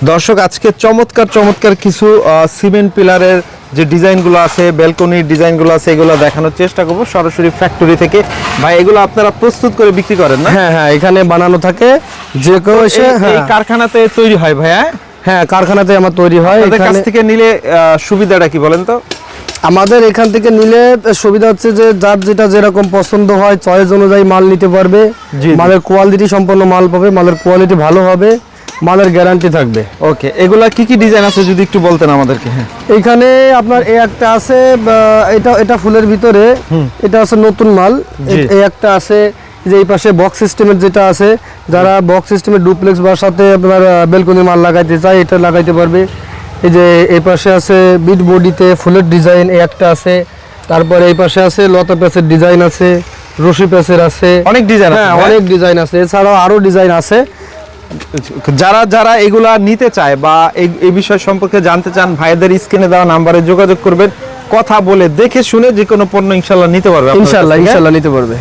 দর্শক আজকে চমৎকার চমৎকার কিছু সিমেন্ট পিলারের যে ডিজাইনগুলো আছে, ব্যালকনির ডিজাইনগুলো আছে, এগুলো দেখানোর চেষ্টা করব সরাসরি ফ্যাক্টরি থেকে। ভাই এগুলো আপনারা প্রস্তুত করে বিক্রি করেন না? হ্যাঁ হ্যাঁ, এখানে বানানো থাকে, যে কেউ এসে এই কারখানাতে তৈরি হয় ভাইয়া? হ্যাঁ, কারখানাতে আমার তৈরি হয়। আপনাদের কাছ থেকে নিলে সুবিধাটা কি বলেন তো? আমাদের এখান থেকে নিলে সুবিধা হচ্ছে যে যার যেটা যেরকম পছন্দ হয় চয়েস অনুযায়ী মাল নিতে পারবে। মালের কোয়ালিটি সম্পন্ন মাল পাবে, মালের কোয়ালিটি ভালো হবে, মালের গ্যারান্টি থাকবে। ওকে, এগুলা কি কি ডিজাইন আছে যদি একটু বলতেন আমাদেরকে? হ্যাঁ, এইখানে আপনার এই একটা আছে, এটা ফুলের ভিতরে, এটা আছে নতুন মাল। এই একটা আছে যে এই পাশে বক্স সিস্টেমের যেটা আছে, যারা বক্স সিস্টেমের ডুপ্লেক্স বা সাথে আপনার বেলকনি মাল লাগাইতে চায় এটা লাগাইতে পারবে। এই যে এই পাশে আছে বিট বডিতে ফুলের ডিজাইন, এই একটা আছে। তারপরে এই পাশে আছে লতা প্যাচের ডিজাইন আছে, রশি প্যাচের আছে, অনেক ডিজাইন। হ্যাঁ, অনেক ডিজাইন আছে, এছাড়াও আরো ডিজাইন আছে। যারা যারা এগুলা নিতে চায় বা এই বিষয় সম্পর্কে জানতে চান, ভাইদের স্ক্রিনে দেওয়া নাম্বারে যোগাযোগ করবেন, কথা বলে দেখে শুনে যে কোনো পণ্য ইনশাআল্লাহ নিতে পারবে। ইনশাআল্লাহ নিতে পারবে।